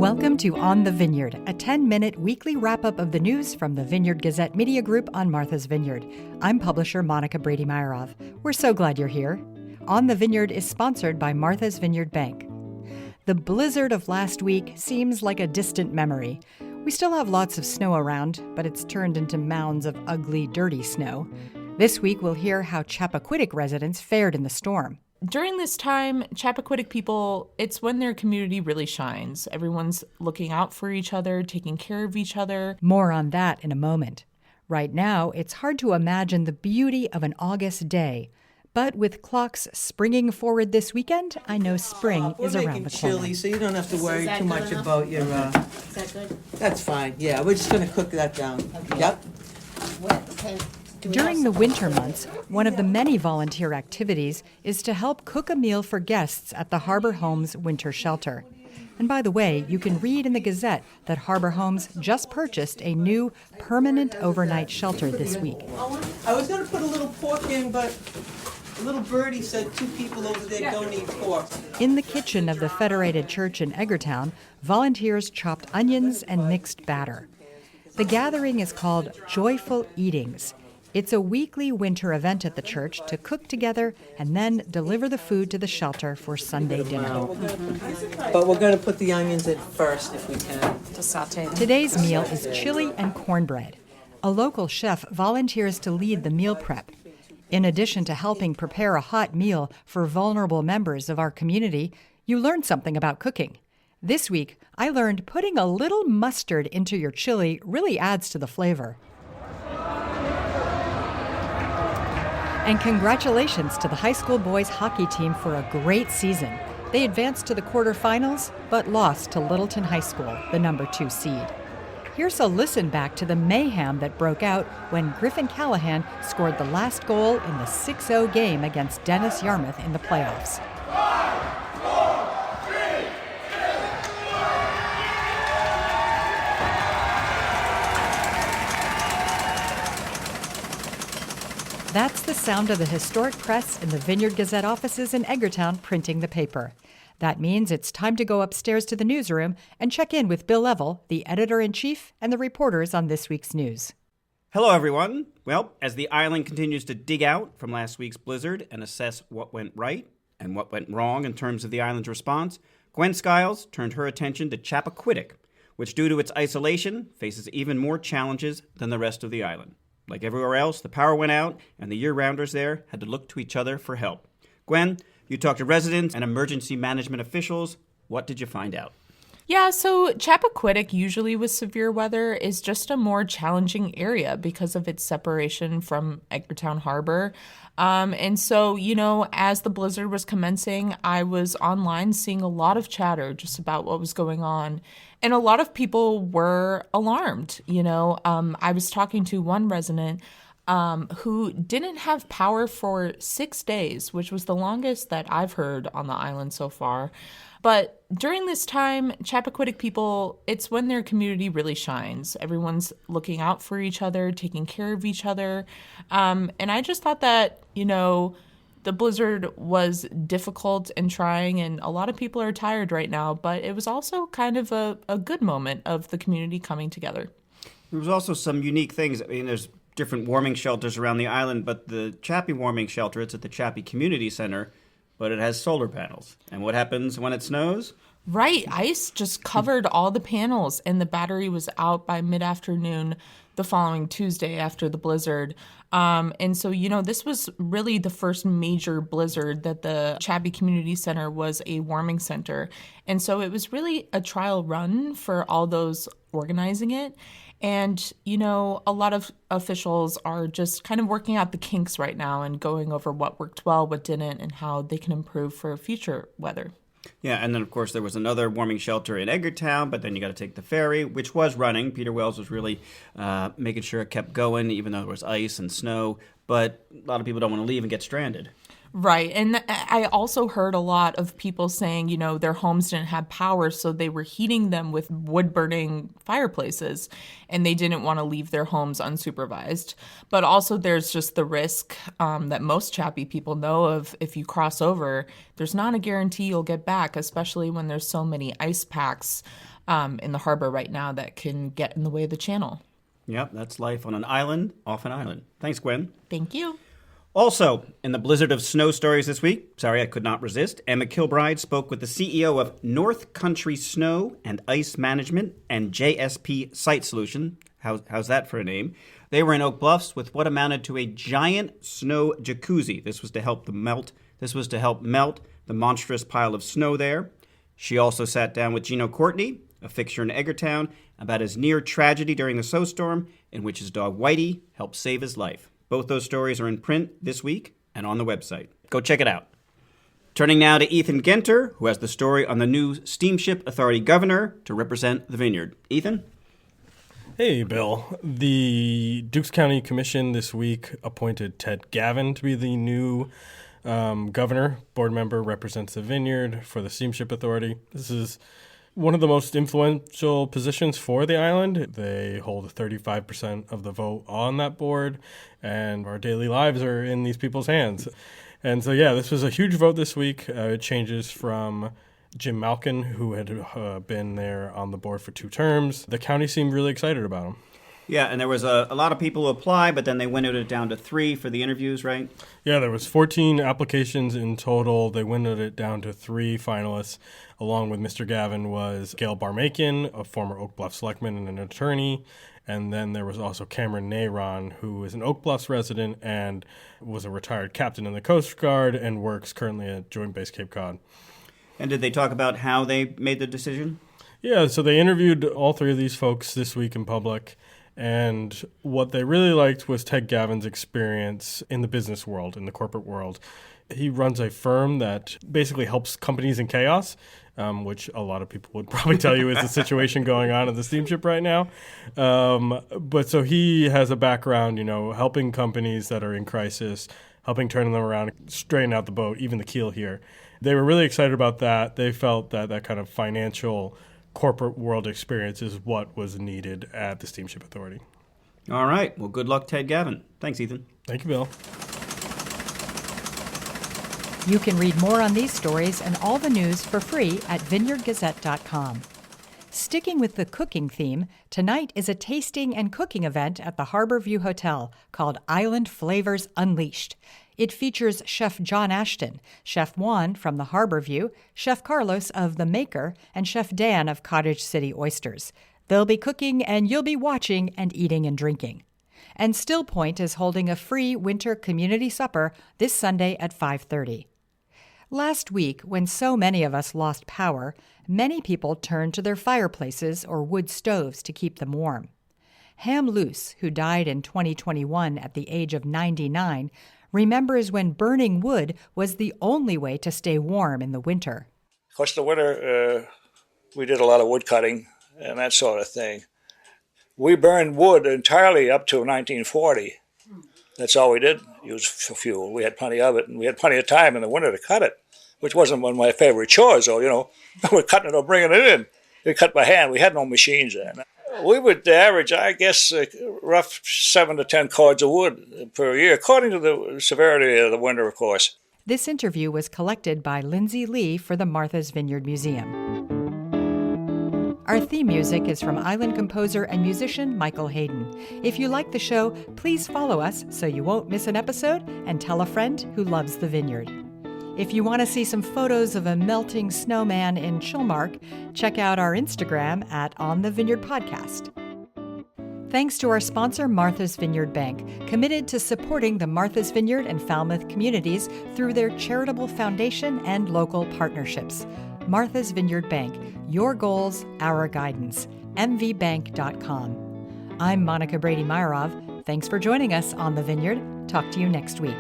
Welcome to On the Vineyard, a 10-minute weekly wrap-up of the news from the Vineyard Gazette Media Group on Martha's Vineyard. I'm publisher Monica Brady-Meyerov. We're so glad you're here. On the Vineyard is sponsored by Martha's Vineyard Bank. The blizzard of last week seems like a distant memory. We still have lots of snow around, but it's turned into mounds of ugly, dirty snow. This week we'll hear how Chappaquiddick residents fared in the storm. During this time, Chappaquiddick people, it's when their community really shines. Everyone's looking out for each other, taking care of each other. More on that in a moment. Right now, it's hard to imagine the beauty of an August day. But with clocks springing forward this weekend, I know spring is around the corner. We're making chili, so you don't have to worry too much about your... Is that good? That's fine, yeah. We're just going to cook that down. Okay. Yep. Okay. During the winter months, one of the many volunteer activities is to help cook a meal for guests at the Harbor Homes Winter Shelter. And by the way, you can read in the Gazette that Harbor Homes just purchased a new permanent overnight shelter this week. I was going to put a little pork in, but a little birdie said two people over there don't eat pork. In the kitchen of the Federated Church in Eggertown, volunteers chopped onions and mixed batter. The gathering is called Joyful Eatings. It's a weekly winter event at the church to cook together and then deliver the food to the shelter for Sunday dinner. But we're going to put the onions in first if we can. To saute them. Today's meal is chili and cornbread. A local chef volunteers to lead the meal prep. In addition to helping prepare a hot meal for vulnerable members of our community, you learn something about cooking. This week, I learned putting a little mustard into your chili really adds to the flavor. And congratulations to the high school boys hockey team for a great season. They advanced to the quarterfinals, but lost to Littleton High School, the number 2 seed. Here's a listen back to the mayhem that broke out when Griffin Callahan scored the last goal in the 6-0 game against Dennis Yarmouth in the playoffs. That's the sound of the historic press in the Vineyard Gazette offices in Eggertown printing the paper. That means it's time to go upstairs to the newsroom and check in with Bill Level, the editor-in-chief, and the reporters on this week's news. Hello, everyone. Well, as the island continues to dig out from last week's blizzard and assess what went right and what went wrong in terms of the island's response, Gwen Skiles turned her attention to Chappaquiddick, which, due to its isolation, faces even more challenges than the rest of the island. Like everywhere else, the power went out, and the year-rounders there had to look to each other for help. Gwen, you talked to residents and emergency management officials. What did you find out? Yeah, so Chappaquiddick, usually with severe weather, is just a more challenging area because of its separation from Eggertown Harbor. And so, as the blizzard was commencing, I was online seeing a lot of chatter just about what was going on. And a lot of people were alarmed. I was talking to one resident who didn't have power for 6 days, which was the longest that I've heard on the island so far. But during this time, Chappaquiddick people, it's when their community really shines. Everyone's looking out for each other, taking care of each other. And I just thought that, the blizzard was difficult and trying, and a lot of people are tired right now, but it was also kind of a good moment of the community coming together. There was also some unique things. I mean, there's different warming shelters around the island, but the Chappie warming shelter, it's at the Chappie Community Center, but it has solar panels. And what happens when it snows? Right. Ice just covered all the panels, and the battery was out by mid-afternoon the following Tuesday after the blizzard. And so, this was really the first major blizzard that the Chappie Community Center was a warming center. And so it was really a trial run for all those organizing it. And, a lot of officials are just kind of working out the kinks right now and going over what worked well, what didn't, and how they can improve for future weather. Yeah, and then, of course, there was another warming shelter in Eggertown, but then you got to take the ferry, which was running. Peter Wells was really making sure it kept going, even though there was ice and snow. But a lot of people don't want to leave and get stranded. Right. And I also heard a lot of people saying, their homes didn't have power, so they were heating them with wood-burning fireplaces, and they didn't want to leave their homes unsupervised. But also there's just the risk that most Chappie people know of. If you cross over, there's not a guarantee you'll get back, especially when there's so many ice packs in the harbor right now that can get in the way of the channel. Yep, that's life on an island, off an island. Thanks, Gwen. Thank you. Also, in the blizzard of snow stories this week, sorry I could not resist, Emma Kilbride spoke with the CEO of North Country Snow and Ice Management and JSP Site Solution. How's that for a name? They were in Oak Bluffs with what amounted to a giant snow jacuzzi. This was to help melt the monstrous pile of snow there. She also sat down with Gino Courtney, a fixture in Eggertown, about his near tragedy during the snowstorm in which his dog Whitey helped save his life. Both those stories are in print this week and on the website. Go check it out. Turning now to Ethan Genter, who has the story on the new Steamship Authority governor to represent the Vineyard. Ethan? Hey, Bill. The Dukes County Commission this week appointed Ted Gavin to be the new governor. Board member, represents the Vineyard for the Steamship Authority. This is one of the most influential positions for the island. They hold 35% of the vote on that board, and our daily lives are in these people's hands. And so, this was a huge vote this week. It changes from Jim Malkin, who had been there on the board for 2 terms. The county seemed really excited about him. Yeah, and there was a lot of people who applied, but then they windowed it down to 3 for the interviews, right? Yeah, there was 14 applications in total. They windowed it down to 3 finalists. Along with Mr. Gavin was Gail Barmakian, a former Oak Bluffs selectman and an attorney. And then there was also Cameron Nayron, who is an Oak Bluffs resident and was a retired captain in the Coast Guard and works currently at Joint Base Cape Cod. And did they talk about how they made the decision? Yeah, so they interviewed all 3 of these folks this week in public. And what they really liked was Ted Gavin's experience in the business world, in the corporate world. He runs a firm that basically helps companies in chaos, which a lot of people would probably tell you is the situation going on at the steamship right now. But so he has a background, helping companies that are in crisis, helping turn them around, straighten out the boat, even the keel here. They were really excited about that. They felt that that kind of financial corporate world experience is what was needed at the Steamship Authority. All right. Well, good luck, Ted Gavin. Thanks, Ethan. Thank you, Bill. You can read more on these stories and all the news for free at vineyardgazette.com. Sticking with the cooking theme, tonight is a tasting and cooking event at the Harborview Hotel called Island Flavors Unleashed. It features Chef John Ashton, Chef Juan from the Harborview, Chef Carlos of The Maker, and Chef Dan of Cottage City Oysters. They'll be cooking and you'll be watching and eating and drinking. And Still Point is holding a free winter community supper this Sunday at 5:30. Last week, when so many of us lost power, many people turned to their fireplaces or wood stoves to keep them warm. Ham Luce, who died in 2021 at the age of 99, remembers when burning wood was the only way to stay warm in the winter. Of course, the winter, we did a lot of wood cutting and that sort of thing. We burned wood entirely up to 1940. That's all we did, use for fuel. We had plenty of it, and we had plenty of time in the winter to cut it, which wasn't one of my favorite chores, though, we're cutting it or bringing it in. We cut by hand. We had no machines then. We would average, I guess, rough 7 to 10 cords of wood per year, according to the severity of the winter, of course. This interview was collected by Lindsay Lee for the Martha's Vineyard Museum. Our theme music is from island composer and musician Michael Hayden. If you like the show, please follow us so you won't miss an episode and tell a friend who loves the vineyard. If you want to see some photos of a melting snowman in Chilmark, check out our Instagram at On the Vineyard Podcast. Thanks to our sponsor, Martha's Vineyard Bank, committed to supporting the Martha's Vineyard and Falmouth communities through their charitable foundation and local partnerships. Martha's Vineyard Bank, your goals, our guidance. mvbank.com. I'm Monica Brady-Meyerov. Thanks for joining us on The Vineyard. Talk to you next week.